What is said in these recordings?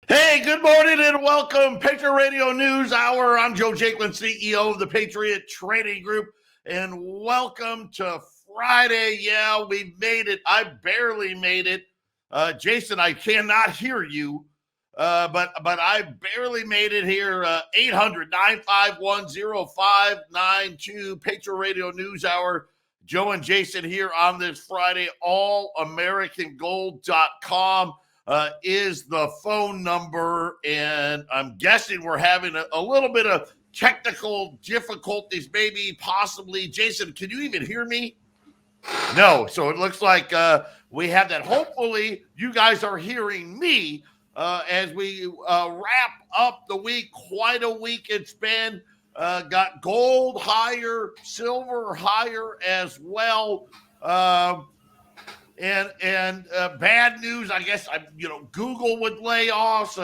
Hey, good morning and welcome. Patriot Radio News Hour. I'm Joe Jaquint, CEO of the Patriot Trading Group, and welcome to Friday. Yeah, we made it. I barely made it. Jason, I cannot hear you, but I barely made it here. 800-951-0592, Patriot Radio News Hour. Joe and Jason here on this Friday, allamericangold.com. Is the phone number, and I'm guessing we're having a little bit of technical difficulties, maybe, possibly. Jason, can you even hear me? No, so it looks like we have that. Hopefully, you guys are hearing me as we wrap up the week. Quite a week it's been. Got gold higher, silver higher as well. And bad news, I guess. Google with layoffs,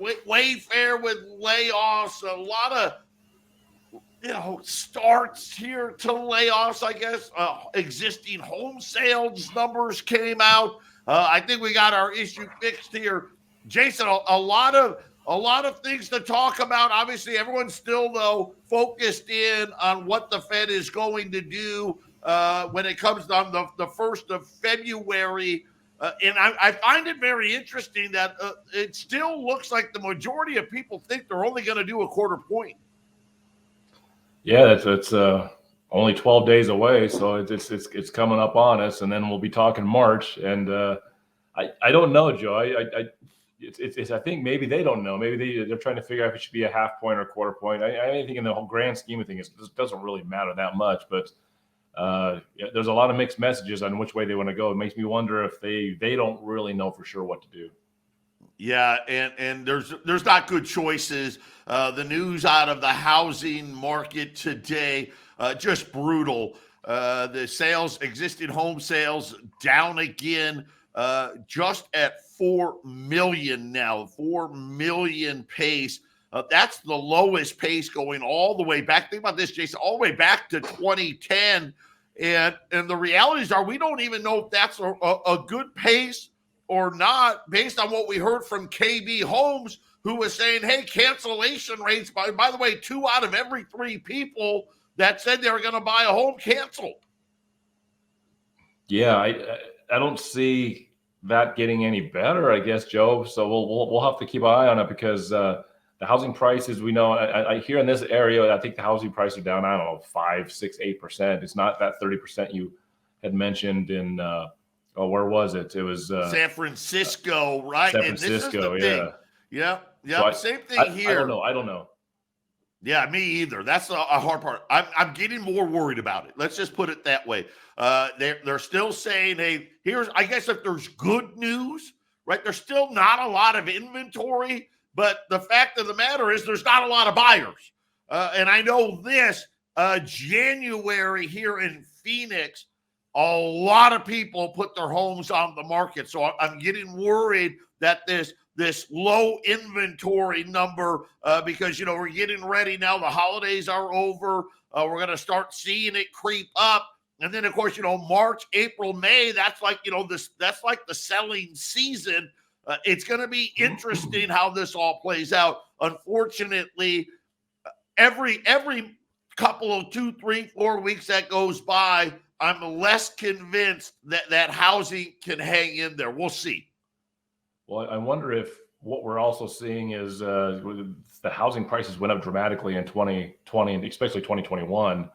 Wayfair with layoffs, a lot of starts here to layoffs. I guess existing home sales numbers came out. I think we got our issue fixed here, Jason. A lot of things to talk about. Obviously, everyone's still though focused in on what the Fed is going to do. When it comes on the 1st of February. And I find it very interesting that it still looks like the majority of people think they're only going to do a quarter point. Yeah, it's only 12 days away, so it's coming up on us, and then we'll be talking March. And I don't know, Joe. I think maybe they don't know. Maybe they're trying to figure out if it should be a half point or a quarter point. I think in the whole grand scheme of things, it doesn't really matter that much, but. There's a lot of mixed messages on which way they want to go. It makes me wonder if they don't really know for sure what to do. Yeah, and there's not good choices. The news out of the housing market today, just brutal. The existing home sales down again, just at 4 million now, 4 million pace. That's the lowest pace going all the way back. Think about this, Jason, all the way back to 2010. And the realities are we don't even know if that's a good pace or not, based on what we heard from KB Homes, who was saying, hey, cancellation rates, by the way, 2 out of every 3 people that said they were going to buy a home canceled. Yeah, I don't see that getting any better, I guess, Joe. So we'll have to keep an eye on it because the housing prices, we know, I hear in this area, I think the housing prices are down, I don't know, 5, 6, 8%. It's not that 30% you had mentioned in, where was it? It was San Francisco, right? San Francisco, and this is the thing. Yeah. So same thing here. I don't know. Yeah, me either. That's a hard part. I'm getting more worried about it. Let's just put it that way. They're still saying, hey, I guess if there's good news, right? There's still not a lot of inventory. But the fact of the matter is there's not a lot of buyers. And I know this, January here in Phoenix, a lot of people put their homes on the market. So I'm getting worried that this low inventory number, because, we're getting ready now. The holidays are over. We're going to start seeing it creep up. And then, of course, March, April, May, that's like, that's like the selling season. It's going to be interesting how this all plays out. Unfortunately, every couple of 2, 3, 4 weeks that goes by, I'm less convinced that housing can hang in there. We'll see. Well, I wonder if what we're also seeing is the housing prices went up dramatically in 2020 and especially 2021.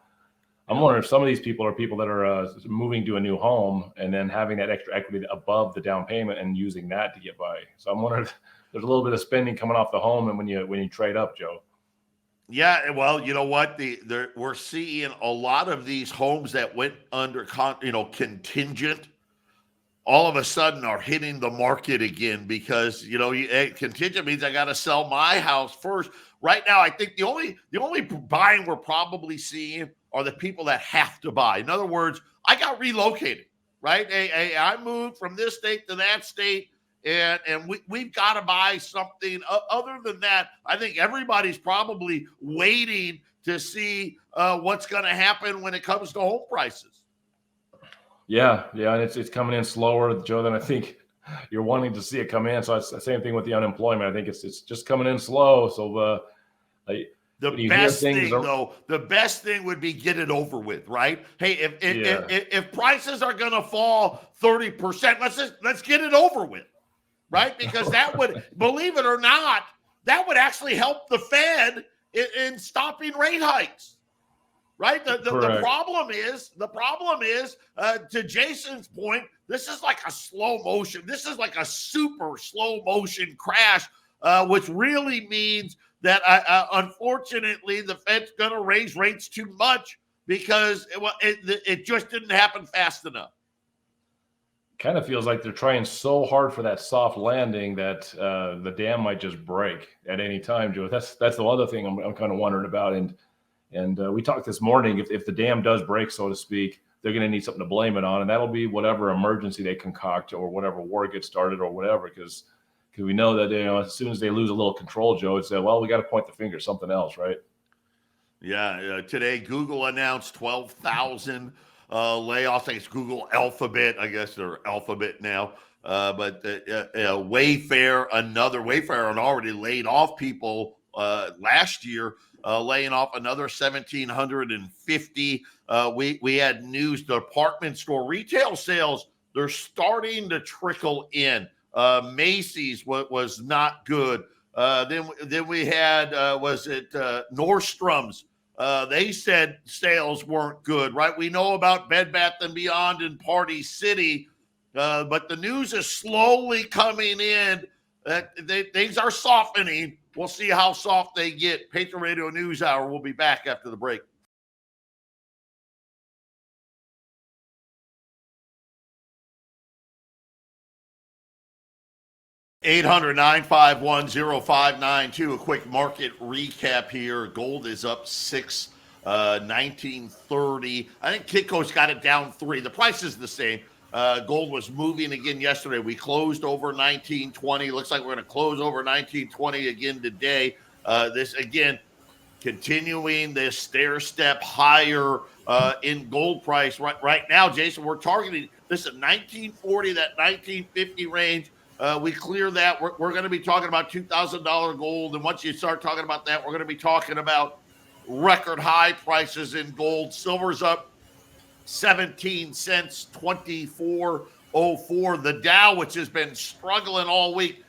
I'm wondering if some of these people are people that are moving to a new home and then having that extra equity above the down payment and using that to get by. So I'm wondering if there's a little bit of spending coming off the home and when you trade up, Joe. Yeah, well, you know what? We're seeing a lot of these homes that went under contingent all of a sudden are hitting the market again because contingent means I got to sell my house first. Right now, I think the only buying we're probably seeing are the people that have to buy. In other words, I got relocated, right? I moved from this state to that state, and we've got to buy something. Other than that, I think everybody's probably waiting to see what's going to happen when it comes to home prices. Yeah, and it's coming in slower, Joe, than I think you're wanting to see it come in. So it's the same thing with the unemployment. I think it's just coming in slow. So The best thing would be get it over with, right? Hey, if prices are going to fall 30%, let's get it over with, right? Because that would, believe it or not, that would actually help the Fed in stopping rate hikes, right? The problem is, to Jason's point, this is like a slow motion. This is like a super slow motion crash, which really means that unfortunately the Fed's going to raise rates too much because it just didn't happen fast enough. Kind of feels like they're trying so hard for that soft landing that the dam might just break at any time, Joe. That's the other thing I'm kind of wondering about. And we talked this morning, if the dam does break, so to speak, they're going to need something to blame it on, and that'll be whatever emergency they concoct or whatever war gets started or whatever, because we know that as soon as they lose a little control, Joe, it's well, we got to point the finger at something else, right? Yeah. Today, Google announced 12,000 layoffs. I think it's Google Alphabet. I guess they're Alphabet now. But Wayfair had already laid off people last year, laying off another 1,750. We had news, department store retail sales, they're starting to trickle in. Macy's was not good. Then we had Nordstrom's. They said sales weren't good, right? We know about Bed Bath & Beyond and Party City, but the news is slowly coming in that things are softening. We'll see how soft they get. Patriot Radio News Hour. We'll be back after the break. (800-951-0592). A quick market recap here. Gold is up 1930. I think Kitco's got it down 3. The price is the same. Gold was moving again yesterday. We closed over 1920. Looks like we're going to close over 1920 again today. This again, continuing this stair step higher in gold price. Right now, Jason, we're targeting this at 1940, that 1950 range. We clear that. We're going to be talking about $2,000 gold. And once you start talking about that, we're going to be talking about record high prices in gold. Silver's up 17 cents, 24.04. The Dow, which has been struggling all week,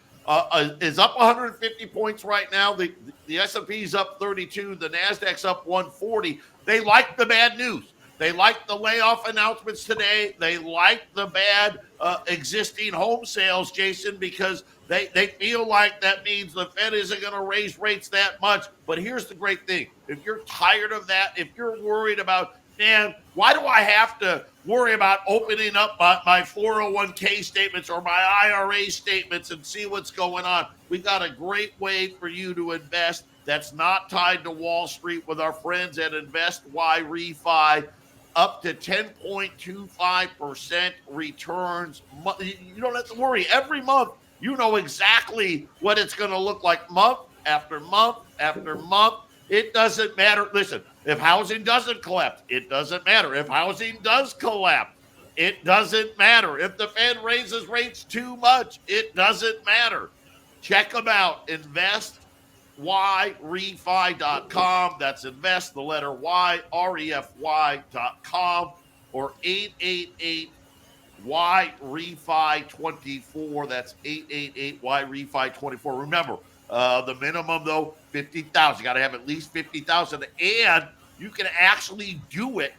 is up 150 points right now. The S&P's up 32. The NASDAQ's up 140. They like the bad news. They like the layoff announcements today. They like the bad existing home sales, Jason, because they feel like that means the Fed isn't going to raise rates that much. But here's the great thing. If you're tired of that, if you're worried about, man, why do I have to worry about opening up my 401k statements or my IRA statements and see what's going on? We got a great way for you to invest that's not tied to Wall Street with our friends at Invest Y Refi. Up to 10.25% returns. You don't have to worry. Every month, you know exactly what it's going to look like month after month after month. It doesn't matter. Listen, if housing doesn't collapse, it doesn't matter. If housing does collapse, it doesn't matter. If the Fed raises rates too much, it doesn't matter. Check them out. InvestYRefi.com. That's invest, the letter Y, REFY.com, or 888-YREFI24. That's 888-YREFI24. Remember, the minimum, though, 50,000. You got to have at least 50,000, and you can actually do it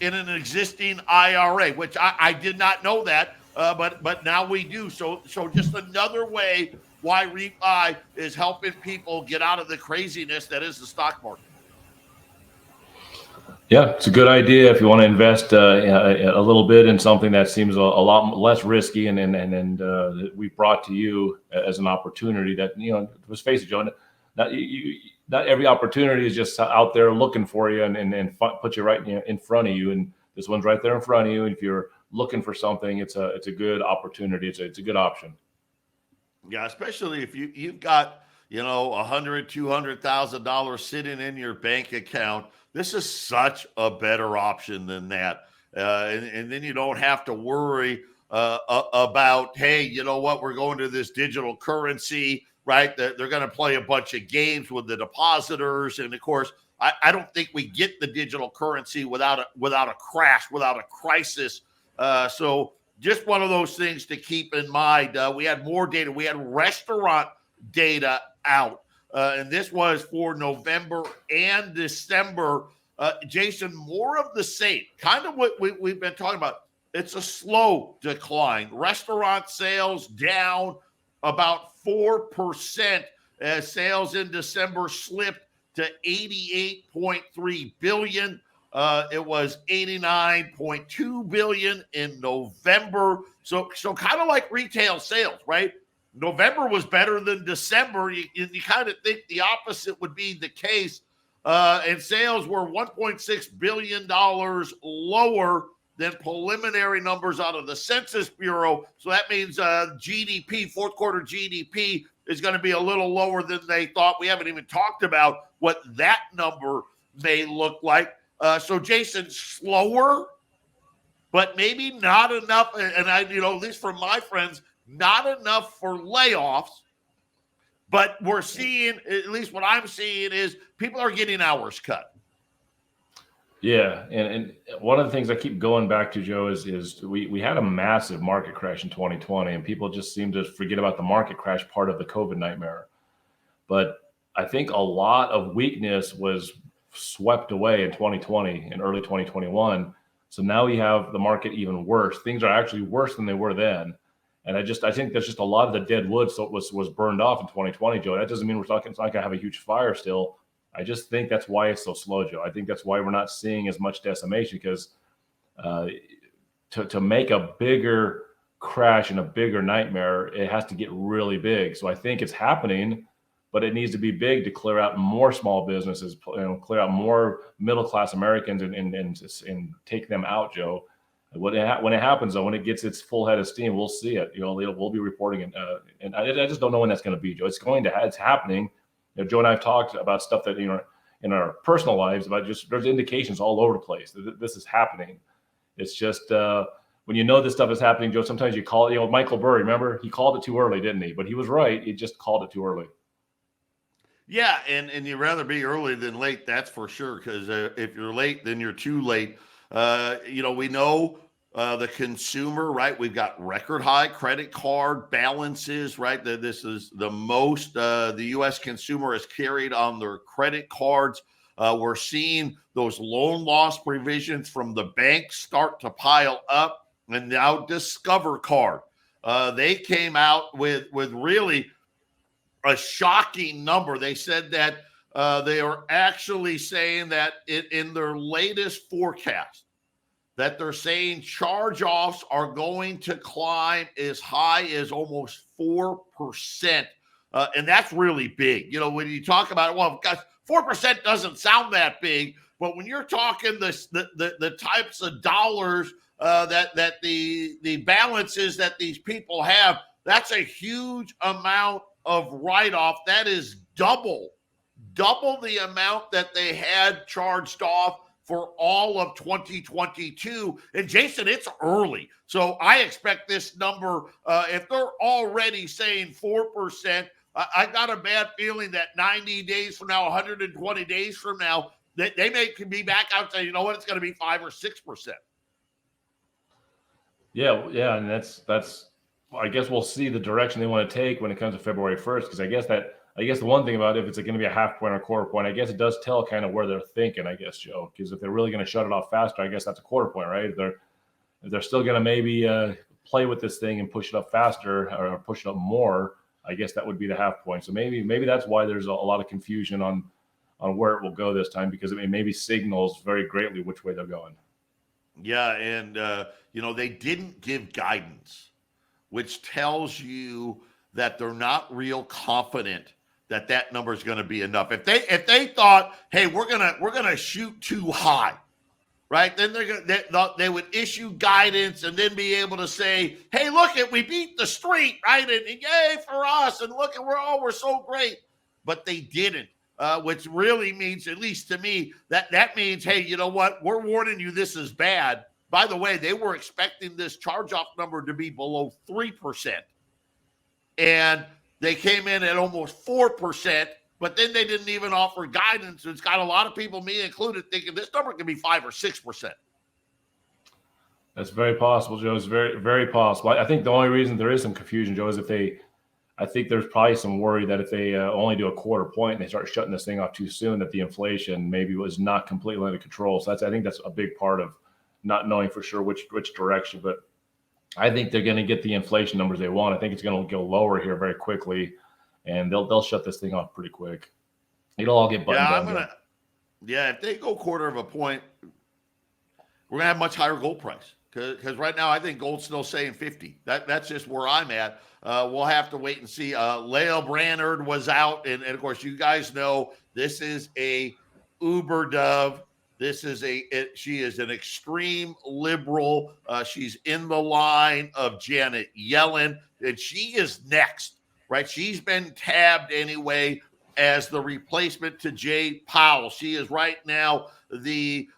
in an existing IRA, which I did not know that, but now we do. So just another way why refi is helping people get out of the craziness that is the stock market. Yeah, it's a good idea if you want to invest a little bit in something that seems a lot less risky, and we brought to you as an opportunity that, let's face it, Joe, not every opportunity is just out there looking for you and put you right in front of you. And this one's right there in front of you. And if you're looking for something, it's a good opportunity. It's a good option. Yeah, especially if you've got, $100,000, $200,000 sitting in your bank account. This is such a better option than that. And then you don't have to worry about, hey, you know what, we're going to this digital currency, right? They're going to play a bunch of games with the depositors. And of course, I don't think we get the digital currency without a crash, without a crisis. So just one of those things to keep in mind. We had more data. We had restaurant data out. And this was for November and December. Jason, more of the same, kind of what we've been talking about. It's a slow decline. Restaurant sales down about 4% as sales in December slipped to $88.3 billion. It was $89.2 billion in November. So kind of like retail sales, right? November was better than December. You kind of think the opposite would be the case. And sales were $1.6 billion lower than preliminary numbers out of the Census Bureau. So that means GDP, fourth quarter GDP, is going to be a little lower than they thought. We haven't even talked about what that number may look like. So, Jason, slower, but maybe not enough. And at least for my friends, not enough for layoffs. But we're seeing, at least what I'm seeing, is people are getting hours cut. Yeah, and one of the things I keep going back to, Joe, is we had a massive market crash in 2020, and people just seem to forget about the market crash part of the COVID nightmare. But I think a lot of weakness was swept away in 2020 and early 2021. So now we have the market even worse. Things are actually worse than they were then. And I think there's just a lot of the dead wood was burned off in 2020, Joe. That doesn't mean it's not going to have a huge fire still. I just think that's why it's so slow, Joe. I think that's why we're not seeing as much decimation, because to make a bigger crash and a bigger nightmare, it has to get really big. So I think it's happening, but it needs to be big to clear out more small businesses, clear out more middle-class Americans and take them out, Joe. When it happens, though, when it gets its full head of steam, we'll see it. We'll be reporting it, and I just don't know when that's going to be, Joe. It's happening. Joe and I have talked about stuff that in our personal lives about just there's indications all over the place that this is happening. It's just when this stuff is happening, Joe. Sometimes you call it. Michael Burry, remember, he called it too early, didn't he? But he was right. He just called it too early. Yeah, and you'd rather be early than late, that's for sure. Because if you're late, then you're too late. We know the consumer, right? We've got record high credit card balances, right? This is the most the U.S. consumer has carried on their credit cards. We're seeing those loan loss provisions from the banks start to pile up, and now Discover Card. They came out with really a shocking number. They said that they are actually saying that in their latest forecast, that they're saying charge-offs are going to climb as high as almost 4%. And that's really big. When you talk about it, well, guys, 4% doesn't sound that big, but when you're talking the types of dollars that the balances that these people have, that's a huge amount of write-off. That is double the amount that they had charged off for all of 2022. And Jason, it's early. So I expect this number, if they're already saying 4%, I got a bad feeling that 90 days from now, 120 days from now, they may be back out and say, you know what, it's going to be 5 or 6%. Yeah, and that's I guess we'll see the direction they want to take when it comes to February 1st, because I guess the one thing about it, if it's going to be a half point or a quarter point, I guess it does tell kind of where they're thinking, I guess, Joe, because if they're really going to shut it off faster, I guess that's a quarter point, right? If they're still going to maybe play with this thing and push it up faster or push it up more, I guess that would be the half point. So maybe that's why there's a lot of confusion on where it will go this time, because it maybe signals very greatly which way they're going. Yeah, and they didn't give guidance, which tells you that they're not real confident that number is going to be enough. If they thought, hey, we're gonna shoot too high, right? Then they would issue guidance and then be able to say, hey, look we beat the street, right? And yay for us, and look we're so great. But they didn't, which really means, at least to me, that means, hey, you know what? We're warning you this is bad. by the way, they were expecting this charge-off number to be below 3%. And they came in at almost 4%, but then they didn't even offer guidance. It's got a lot of people, me included, thinking this number can be 5 or 6%. That's very possible, Joe. It's very, very possible. I think the only reason there is some confusion, Joe, is I think there's probably some worry that if they only do a quarter point and they start shutting this thing off too soon, that the inflation maybe was not completely under control. So I think that's a big part of not knowing for sure which direction. But I think they're going to get the inflation numbers they want. I think it's going to go lower here very quickly, and they'll shut this thing off pretty quick. It'll all get buttoned down. If they go quarter of a point, we're going to have much higher gold price. Because right now, I think gold's still saying 50. That's just where I'm at. We'll have to wait and see. Lael Brainerd was out. And of course, you guys know this is a uber dove. She is an extreme liberal. She's in the line of Janet Yellen. And she is next, right? She's been tabbed anyway as the replacement to Jay Powell. She is right now the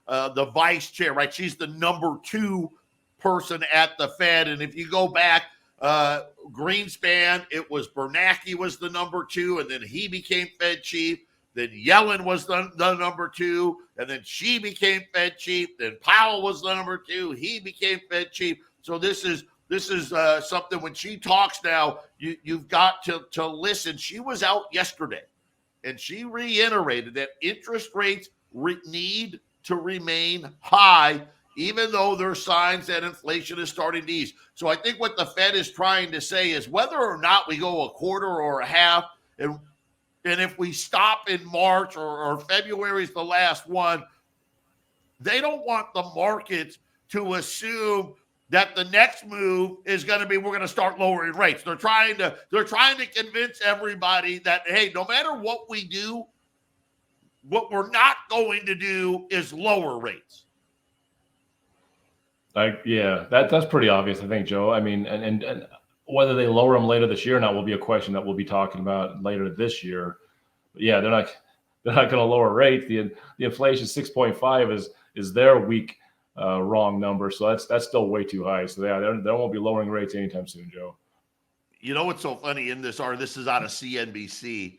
vice chair, right? She's the number 2 person at the Fed. And if you go back, Greenspan, it was Bernanke was the number 2, and then he became Fed chief. Then Yellen was the number 2, and then she became Fed chief. Then Powell was the number 2. He became Fed chief. So this is something when she talks now, you've got to listen. She was out yesterday, and she reiterated that interest rates need to remain high, even though there are signs that inflation is starting to ease. So I think what the Fed is trying to say is whether or not we go a quarter or a half, and if we stop in March or February is the last one, they don't want the markets to assume that the next move is going to be we're going to start lowering rates. They're trying to convince everybody that, hey, no matter what we do, what we're not going to do is lower rates. That's pretty obvious, I think, Joe. I mean, and whether they lower them later this year or not will be a question that we'll be talking about later this year. But yeah, they're not going to lower rates. The inflation 6.5 is their weak wrong number, so that's still way too high. So they won't be lowering rates anytime soon, Joe. You know what's so funny in this? This is out of CNBC.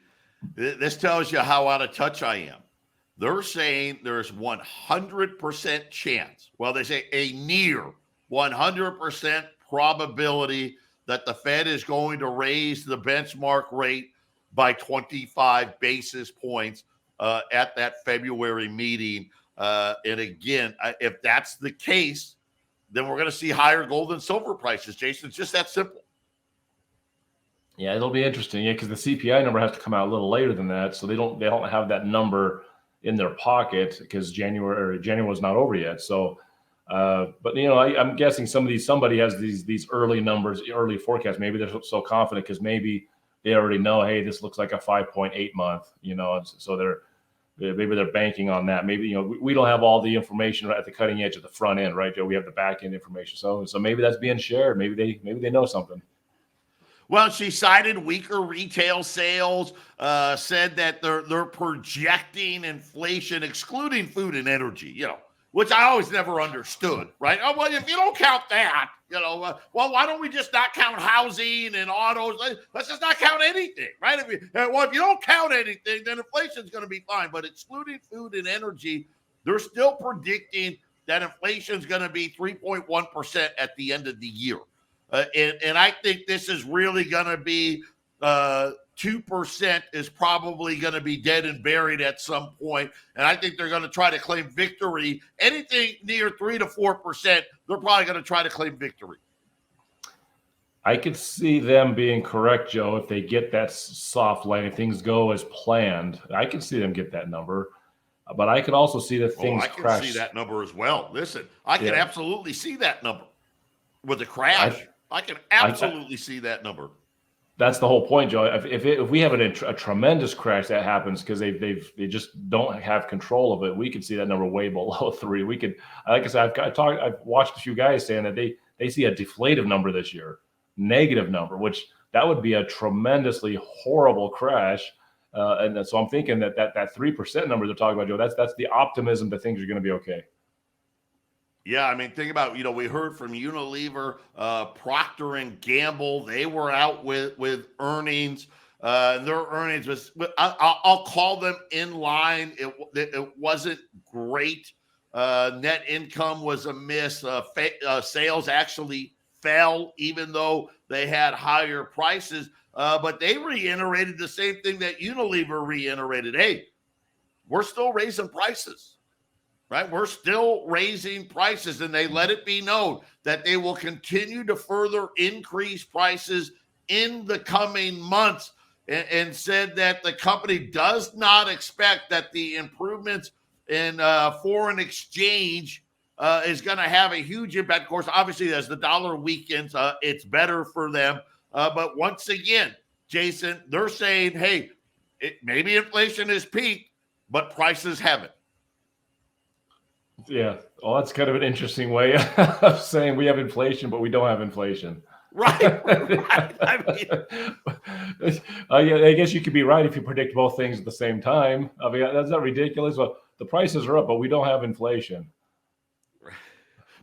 This tells you how out of touch I am. They're saying there's 100% chance. Well, they say a near 100% probability that the Fed is going to raise the benchmark rate by 25 basis points at that February meeting. And again, if that's the case, then we're going to see higher gold and silver prices, Jason. It's just that simple. Yeah, it'll be interesting. Yeah, because the CPI number has to come out a little later than that, so they don't have that number in their pocket because January was not over yet. So, but I'm guessing somebody has these early numbers, early forecasts. Maybe they're so confident because maybe they already know, hey, this looks like a 5.8 month. So maybe they're banking on that. Maybe we don't have all the information right at the cutting edge at the front end, right, Joe? We have the back end information. So maybe that's being shared. Maybe they know something. Well, she cited weaker retail sales, said that they're projecting inflation, excluding food and energy, which I always never understood, right? Oh, well, if you don't count that, well, why don't we just not count housing and autos? Let's just not count anything, right? If you don't count anything, then inflation's going to be fine. But excluding food and energy, they're still predicting that inflation's going to be 3.1% at the end of the year. And I think this is really going to be 2% is probably going to be dead and buried at some point. And I think they're going to try to claim victory. Anything near 3 to 4%, they're probably going to try to claim victory. I could see them being correct, Joe, if they get that soft landing, things go as planned. I can see them get that number. But I can also see that things crash. I can see that number as well. Listen, I can absolutely see that number with a crash. I can absolutely see that number. That's the whole point, Joe. If we have a tremendous crash that happens because they just don't have control of it, we could see that number way below 3. We could, like I said, I've watched a few guys saying that they see a deflative number this year, negative number, which that would be a tremendously horrible crash. And so I'm thinking that 3% number they're talking about, Joe, that's the optimism that things are going to be okay. Yeah, I mean, think about, we heard from Unilever, Procter and Gamble. They were out with earnings. Their earnings was, I'll call them in line. It wasn't great. Net income was a miss. Sales actually fell, even though they had higher prices. But they reiterated the same thing that Unilever reiterated. Hey, we're still raising prices. Right? We're still raising prices, and they let it be known that they will continue to further increase prices in the coming months, and said that the company does not expect that the improvements in foreign exchange is going to have a huge impact. Of course, obviously, as the dollar weakens, it's better for them. But once again, Jason, they're saying, hey, maybe inflation has peaked, but prices haven't. Yeah. Well, that's kind of an interesting way of saying we have inflation, but we don't have inflation. Right. I mean, yeah, I guess you could be right if you predict both things at the same time. I mean, that's not ridiculous. Well, the prices are up, but we don't have inflation.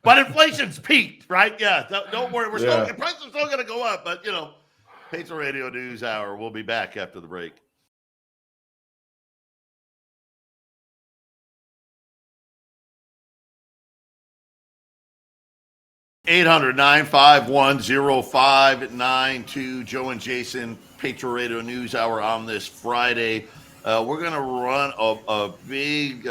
But inflation's peaked, right? Yeah. Don't worry. Prices are still going to go up, but Patriot Radio News Hour. We'll be back after the break. 800-951-0592. Joe and Jason, Patriot Radio News Hour on this Friday. We're going to run a big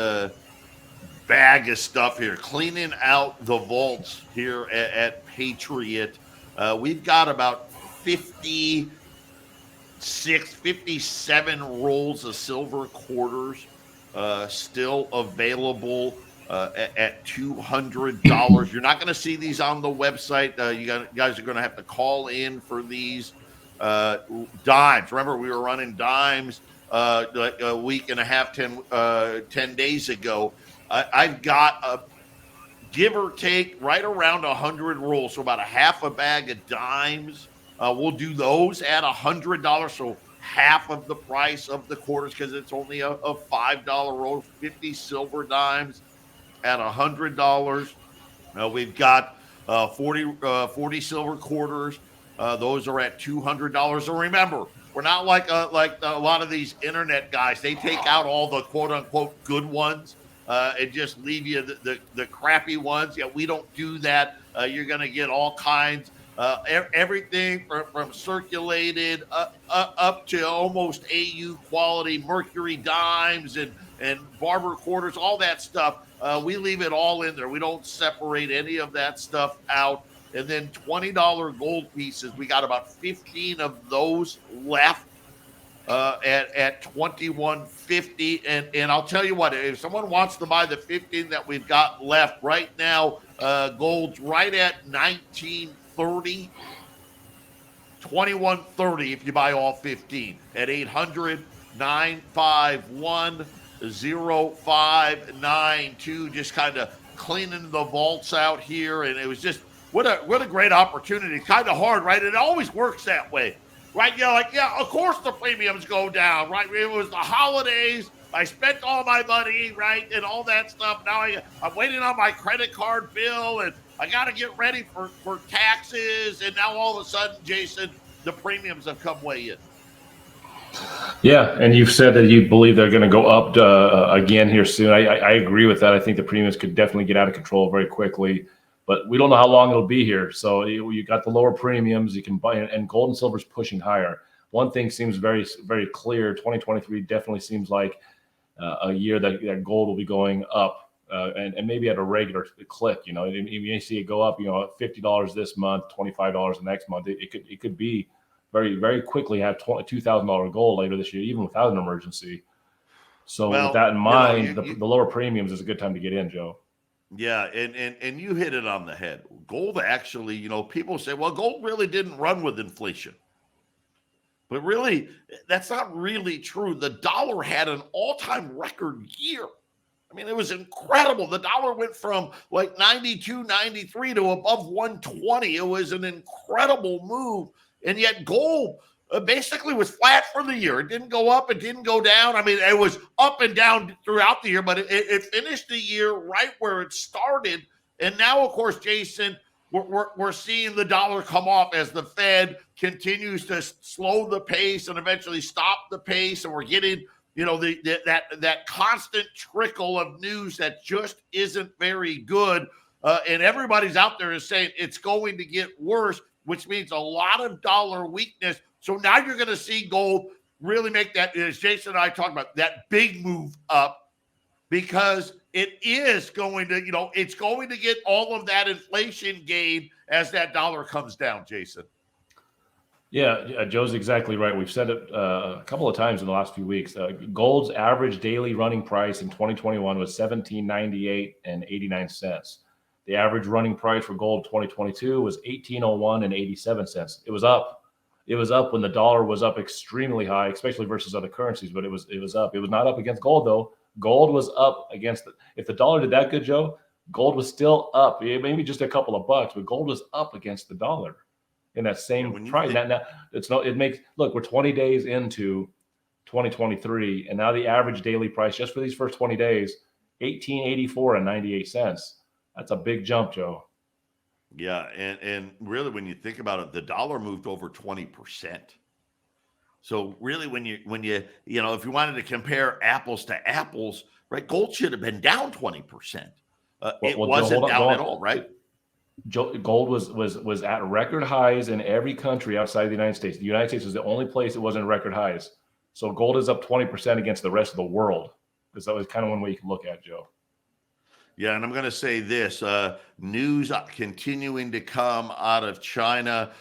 bag of stuff here, cleaning out the vaults here at Patriot. We've got about 57 rolls of silver quarters still available at $200. You're not going to see these on the website. You guys are going to have to call in for these dimes. Remember, we were running dimes like a week and a half, 10 days ago. I've got give or take right around 100 rolls, so about a half a bag of dimes. We'll do those at $100, so half of the price of the quarters, because it's only a $5 roll. 50 silver dimes at $100. We've got 40 silver quarters. Those are at $200. So remember, we're not like a lot of these internet guys. They take out all the quote unquote good ones and just leave you the crappy ones. Yeah, we don't do that. You're going to get all kinds. Everything from circulated up to almost AU quality Mercury dimes and barber quarters, all that stuff. We leave it all in there. We don't separate any of that stuff out. And then $20 gold pieces. We got about 15 of those left at $21.50. And I'll tell you what, if someone wants to buy the 15 that we've got left right now, gold's right at $19.30. $21.30 if you buy all 15 at 800-951-0592. Just kind of cleaning the vaults out here, and it was just what a great opportunity. Kind of hard, right? It always works that way, right? Of course the premiums go down, right? It was the holidays. I spent all my money, right, and all that stuff. Now I'm waiting on my credit card bill, and I got to get ready for taxes. And now all of a sudden, Jason, the premiums have come way in. Yeah, and you've said that you believe they're going to go up again here soon. I agree with that. I think the premiums could definitely get out of control very quickly, but we don't know how long it'll be here. So you got the lower premiums, you can buy, and gold and silver is pushing higher. One thing seems very, very clear. 2023 definitely seems like a year that gold will be going up, and maybe at a regular click. You may see it go up, $50 this month, $25 the next month. It could be very, very quickly have $2,000 gold later this year, even without an emergency. So with that in mind, the lower premiums is a good time to get in, Joe. Yeah, and you hit it on the head. Gold actually, people say, well, gold really didn't run with inflation. But really, that's not really true. The dollar had an all-time record year. I mean, it was incredible. The dollar went from like 92, 93 to above 120. It was an incredible move. And yet gold basically was flat for the year. It didn't go up. It didn't go down. I mean, it was up and down throughout the year, but it finished the year right where it started. And now, of course, Jason, we're seeing the dollar come off as the Fed continues to slow the pace and eventually stop the pace. And we're getting, that constant trickle of news that just isn't very good. And everybody's out there is saying it's going to get worse, which means a lot of dollar weakness. So now you're going to see gold really make that, as Jason and I talked about, that big move up, because it is going to, it's going to get all of that inflation gain as that dollar comes down, Jason. Yeah, Joe's exactly right. We've said it a couple of times in the last few weeks. Gold's average daily running price in 2021 was $17.98 and 89 cents. The average running price for gold 2022 was $18.01 and 87 cents. It was up. It was up when the dollar was up extremely high, especially versus other currencies, but it was up. It was not up against gold, though. Gold was up against if the dollar did that good, Joe, gold was still up. Maybe just a couple of bucks, but gold was up against the dollar in that same price. Now we're 20 days into 2023, and now the average daily price just for these first 20 days, $18.84 and 98 cents. That's a big jump, Joe. Yeah, and really, when you think about it, the dollar moved over 20%. So really, when you if you wanted to compare apples to apples, right, gold should have been down 20%. It wasn't down at all, right? Gold was at record highs in every country outside of the United States. The United States was the only place it wasn't record highs. So gold is up 20% against the rest of the world. Because that was kind of one way you can look at it, Joe. Yeah, and I'm going to say this, news continuing to come out of China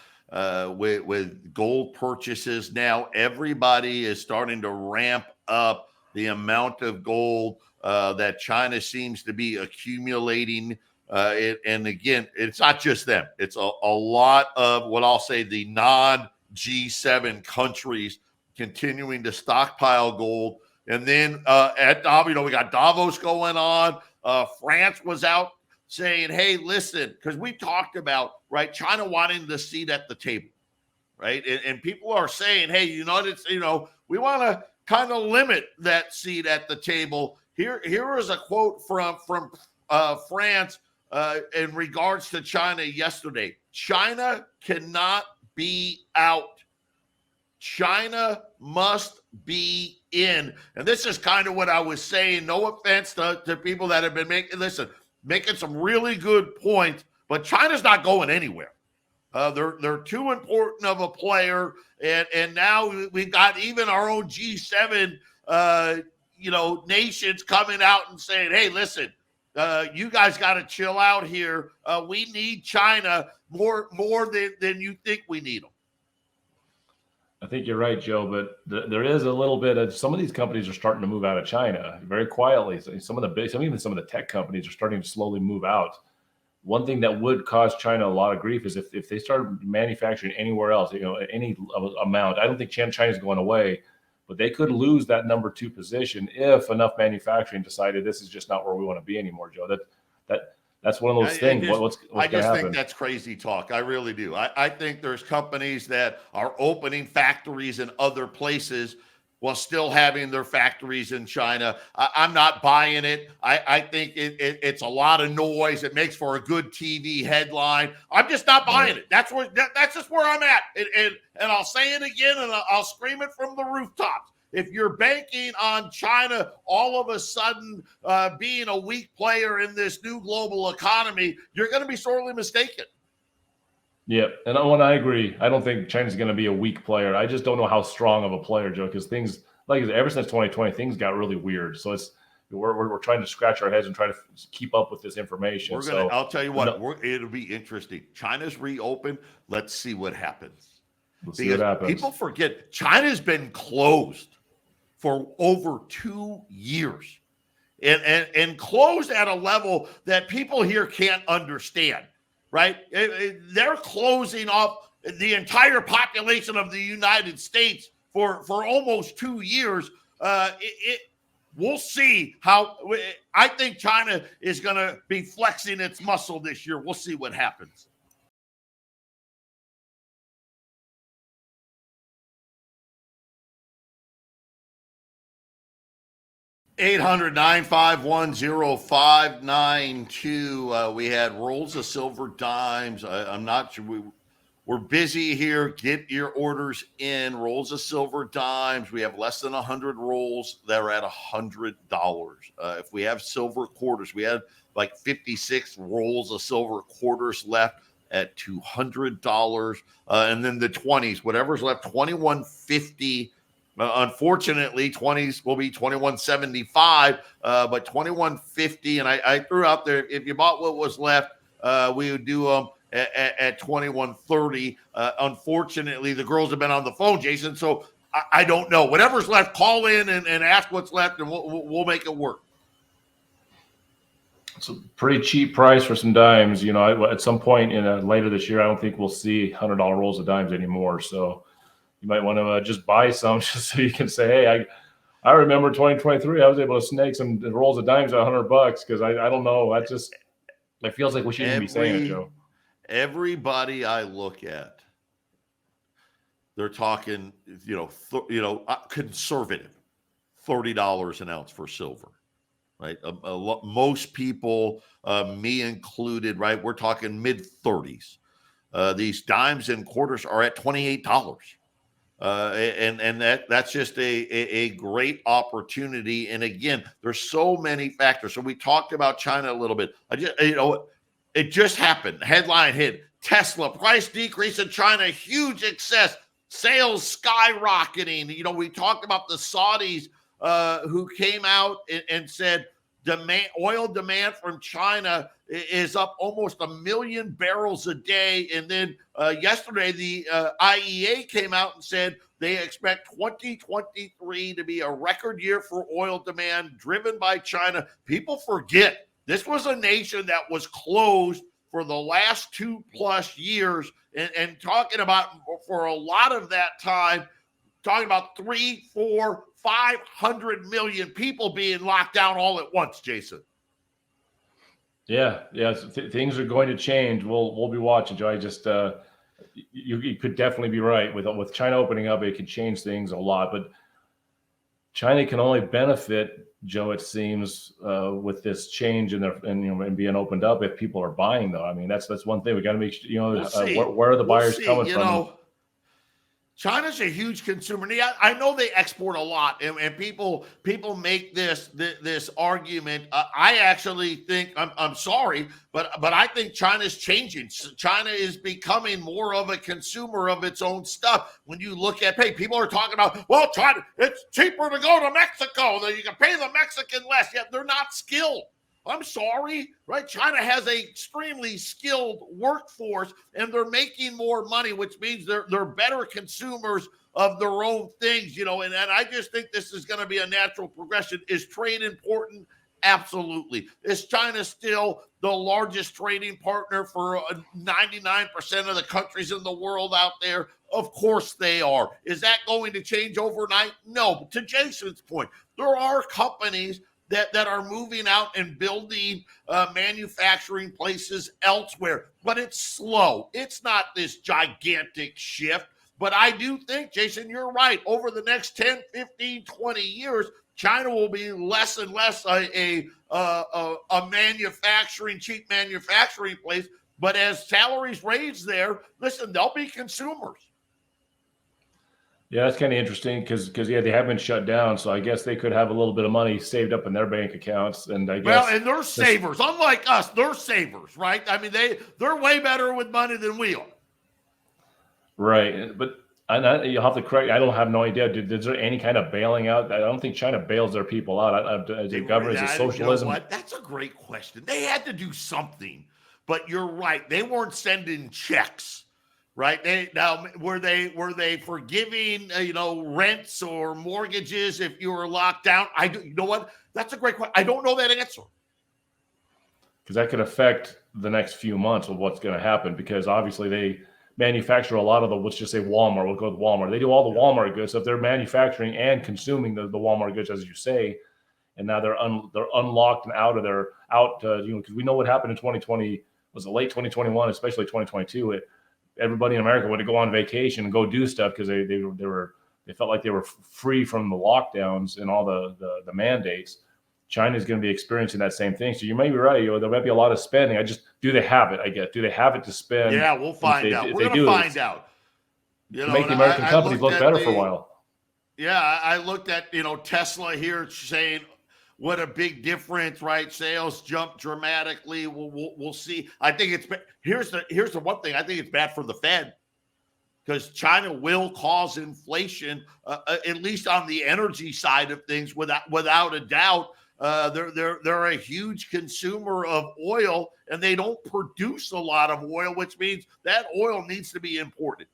with gold purchases. Now everybody is starting to ramp up the amount of gold that China seems to be accumulating. And again, it's not just them. It's a lot of what I'll say the non-G7 countries continuing to stockpile gold. And then at Davos, we got Davos going on. France was out saying, hey, listen, because we talked about, right, China wanting the seat at the table, right? And people are saying, hey, we want to kind of limit that seat at the table. Here is a quote from France in regards to China yesterday. China cannot be out. China must be in. And this is kind of what I was saying. No offense to people that have been making some really good points, but China's not going anywhere. They're too important of a player. And now we've got even our own G7, nations coming out and saying, hey, listen, you guys got to chill out here. We need China more than you think we need them. I think you're right, Joe, but there is a little bit of some of these companies are starting to move out of China very quietly. So some of the tech companies are starting to slowly move out. One thing that would cause China a lot of grief is if they start manufacturing anywhere else, any amount. I don't think China's going away, but they could lose that number 2 position if enough manufacturing decided this is just not where we want to be anymore, Joe. That's one of those things. I just think that's crazy talk. I really do. I think there's companies that are opening factories in other places while still having their factories in China. I'm not buying it. I think it's a lot of noise. It makes for a good TV headline. I'm just not buying it. That's just where I'm at. And I'll say it again, and I'll scream it from the rooftops. If you're banking on China all of a sudden being a weak player in this new global economy, you're going to be sorely mistaken. Yeah, and I agree. I don't think China's going to be a weak player. I just don't know how strong of a player, Joe, because things, like ever since 2020, things got really weird. So we're trying to scratch our heads and try to keep up with this information. I'll tell you what, it'll be interesting. China's reopened. Let's see what happens. People forget China's been closed for over 2 years and closed at a level that people here can't understand, right? They're closing off the entire population of the United States for almost 2 years. We'll see how. I think China is going to be flexing its muscle this year. We'll see what happens. 800-951-0592. We had rolls of silver dimes. I'm not sure. We're busy here. Get your orders in. Rolls of silver dimes. We have less than 100 rolls that are at $100. If we have silver quarters, we had like 56 rolls of silver quarters left at $200. And then the 20s, whatever's left, $21.50. Unfortunately, 20s will be $21.75, but $21.50. And I threw out there, if you bought what was left, we would do them at $21.30. Unfortunately, the girls have been on the phone, Jason, so I don't know. Whatever's left, call in and ask what's left, and we'll make it work. It's a pretty cheap price for some dimes. You know, at some point later this year, I don't think we'll see $100 rolls of dimes anymore. So you might want to just buy some just so you can say, hey, I remember 2023, I was able to snag some rolls of dimes at $100 because I don't know. It feels like we shouldn't be saying it, Joe. Everybody I look at, they're talking, conservative, $30 an ounce for silver. Right. Most people, me included, right, we're talking mid-30s. These dimes and quarters are at $28. And that's just a great opportunity. And again, there's so many factors. So we talked about China a little bit. It just happened. Headline hit: Tesla price decrease in China, huge excess, sales skyrocketing. We talked about the Saudis who came out and said oil demand from China is up almost 1 million barrels a day. And then yesterday, the IEA came out and said they expect 2023 to be a record year for oil demand driven by China. People forget this was a nation that was closed for the last 2+ years and talking about for a lot of that time, talking about 300, 400, 500 million people being locked down all at once, Jason. Yeah. Things are going to change. We'll be watching, Joe. I just you could definitely be right with China opening up. It could change things a lot, but China can only benefit, Joe, it seems, with this change and being opened up if people are buying, though. I mean, that's one thing we got to make sure. Where are the buyers coming from? China's a huge consumer. I know they export a lot, and people make this argument. I actually think I'm sorry, but I think China's changing. China is becoming more of a consumer of its own stuff. When you look at people are talking about, well, China, it's cheaper to go to Mexico. You can pay the Mexican less. Yet they're not skilled. I'm sorry, right? China has an extremely skilled workforce, and they're making more money, which means they're better consumers of their own things, and I just think this is going to be a natural progression. Is trade important? Absolutely. Is China still the largest trading partner for 99% of the countries in the world out there? Of course they are. Is that going to change overnight? No. But to Jason's point, there are companies that are moving out and building manufacturing places elsewhere. But it's slow. It's not this gigantic shift. But I do think, Jason, you're right. Over the next 10, 15, 20 years, China will be less and less a cheap manufacturing place. But as salaries raise there, listen, they'll be consumers. Yeah, that's kind of interesting because they have been shut down, so I guess they could have a little bit of money saved up in their bank accounts, and I guess and they're savers. Unlike us, they're savers, right? I mean, they're way better with money than we are. Right, but you'll have to correct. I don't have no idea. Is there any kind of bailing out? I don't think China bails their people out. As a government, is it socialism? You know what? That's a great question. They had to do something, but you're right. They weren't sending checks. Right. Were they forgiving, rents or mortgages if you were locked down? You know what? That's a great question. I don't know that answer. Because that could affect the next few months of what's going to happen. Because obviously they manufacture a lot of let's just say Walmart. We'll go with Walmart. They do all the Walmart goods. So if they're manufacturing and consuming the Walmart goods, as you say, and now they're unlocked and because we know what happened in 2020. Was it late 2021, especially 2022? Everybody in America wanted to go on vacation and go do stuff because they felt like they were free from the lockdowns and all the mandates. China is going to be experiencing that same thing. So you may be right. There might be a lot of spending. Do they have it? I guess. Do they have it to spend? Yeah, we'll find out. We're going to find out. You know, make the American companies look better for a while. Yeah, I looked at, Tesla here saying what a big difference, right? Sales jumped dramatically. We'll see. I think here's the one thing. I think it's bad for the Fed, because China will cause inflation, at least on the energy side of things, without a doubt. They're a huge consumer of oil, and they don't produce a lot of oil, which means that oil needs to be imported.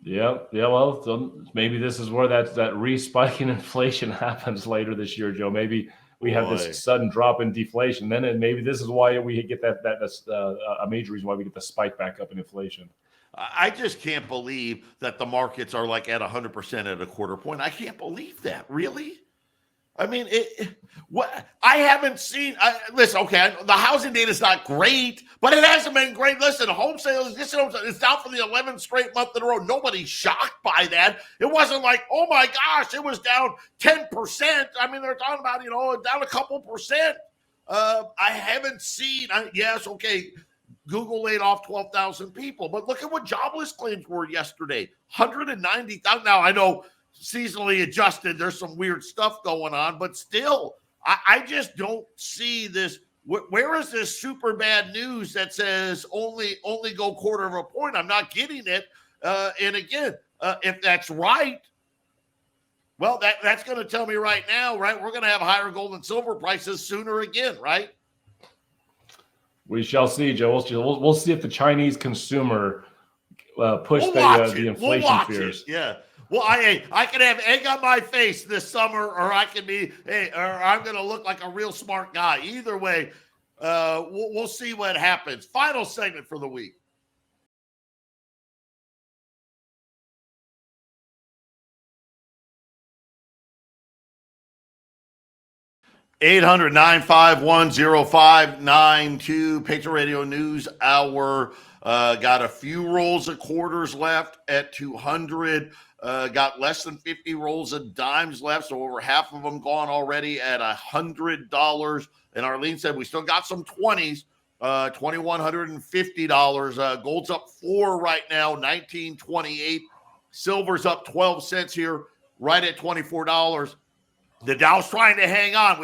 Yeah. Well, so maybe this is where that re-spike in inflation happens later this year, Joe. Maybe we have this sudden drop in deflation. Then maybe this is why we get that's a major reason why we get the spike back up in inflation. I just can't believe that the markets are like at 100% at a quarter point. I can't believe that. Really? I mean, what I haven't seen. Listen, okay, the housing data is not great, but it hasn't been great. Listen, home sales, it's down for the 11th straight month in a row. Nobody's shocked by that. It wasn't like, oh my gosh, it was down 10%. I mean, they're talking about, down a couple percent. I haven't seen. Yes, okay. Google laid off 12,000 people, but look at what jobless claims were yesterday. 190,000. Now I know, seasonally adjusted, there's some weird stuff going on, but still, I just don't see this. Where is this super bad news that says only go quarter of a point? I'm not getting it. And again, if that's right, well, that's going to tell me right now, right? We're going to have higher gold and silver prices sooner again, right? We shall see, Joe. We'll see if the Chinese consumer push the inflation fears. Yeah. Well, I can have egg on my face this summer, or I can be, or I'm going to look like a real smart guy. Either way, we'll see what happens. Final segment for the week. (800-951-0592) Patriot Radio News Hour. Got a few rolls of quarters left at 200. Got less than 50 rolls of dimes left, so over half of them gone already at $100. And Arlene said we still got some 20s, $2,150. Gold's up 4 right now, $19.28. Silver's up 12 cents here, right at $24. The Dow's trying to hang on.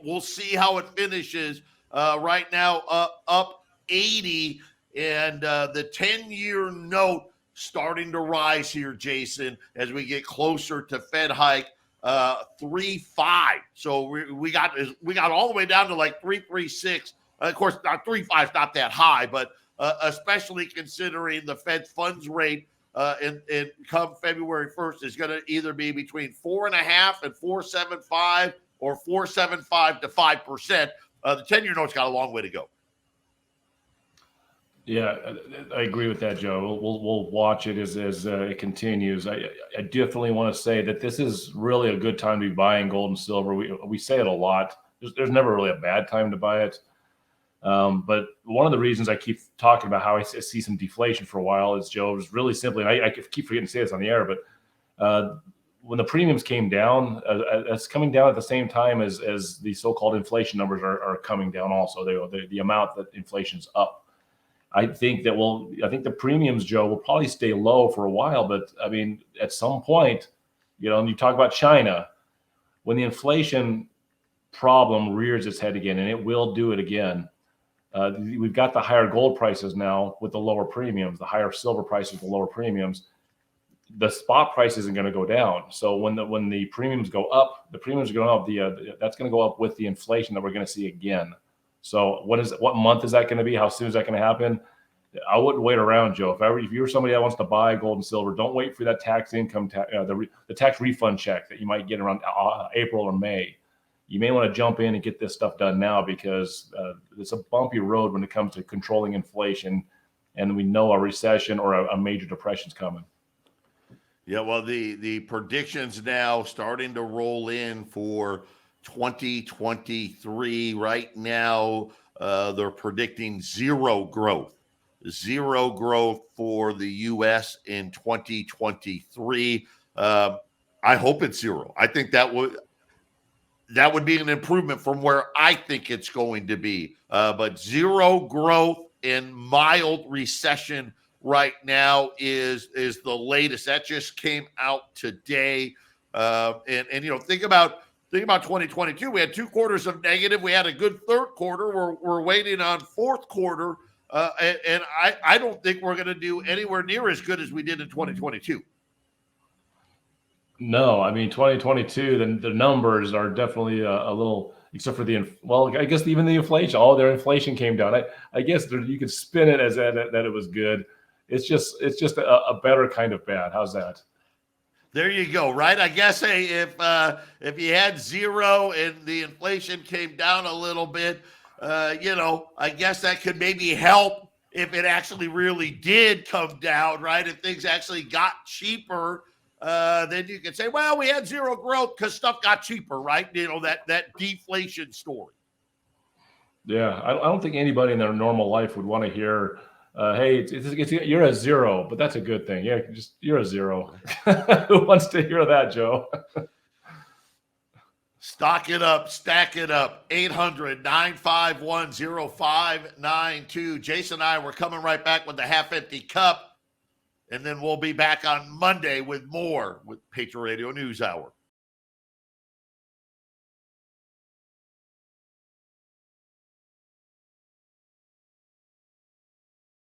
We'll see how it finishes. Right now, up 80, and the 10-year note starting to rise here, Jason, as we get closer to Fed hike 3.5. So we got all the way down to like 3.36. Of course, not 3.5 is not that high, but especially considering the Fed funds rate and come February 1st is going to either be between 4.5 and 4.75 or 4.75 to 5%. The 10-year note's got a long way to go. Yeah, I agree with that, Joe. We'll watch it as it continues. I definitely want to say that this is really a good time to be buying gold and silver. We say it a lot. There's never really a bad time to buy it. But one of the reasons I keep talking about how I see some deflation for a while is, Joe, is really simply, and I keep forgetting to say this on the air, but when the premiums came down, it's coming down at the same time as the so-called inflation numbers are coming down also. The amount that inflation's up. I think the premiums, Joe, will probably stay low for a while, but I mean, at some point, and you talk about China, when the inflation problem rears its head again, and it will do it again. We've got the higher gold prices now with the lower premiums, the higher silver prices with the lower premiums. The spot price isn't going to go down. So when the premiums go up, that's going to go up with the inflation that we're going to see again. So what month is that going to be? How soon is that going to happen? I wouldn't wait around, Joe. If you're somebody that wants to buy gold and silver, don't wait for that the tax refund check that you might get around April or May. You may want to jump in and get this stuff done now, because it's a bumpy road when it comes to controlling inflation, and we know a recession or a major depression is coming. Yeah, well, the predictions now starting to roll in for 2023. Right now, they're predicting zero growth for the U.S. in 2023. I hope it's zero. I think that would. that would be an improvement from where I think it's going to be. But zero growth and mild recession right now is the latest. That just came out today. And think about 2022. We had 2 quarters of negative. We had a good third quarter. We're waiting on fourth quarter. And I don't think we're going to do anywhere near as good as we did in 2022. No, I mean 2022. The numbers are definitely a little, except for I guess even the inflation. All their inflation came down. I guess you could spin it as that it was good. It's just a better kind of bad. How's that? There you go, right? I guess if you had zero and the inflation came down a little bit, I guess that could maybe help if it actually really did come down, right? If things actually got cheaper, then you could say, well, we had zero growth because stuff got cheaper, right? That deflation story. Yeah, I don't think anybody in their normal life would want to hear, hey, you're a zero, but that's a good thing. Yeah, you're a zero. Who wants to hear that, Joe? Stock it up, stack it up. 800-951-0592. Jason and I, we're coming right back with the half-empty cup, and then we'll be back on Monday with more with Patriot Radio News Hour.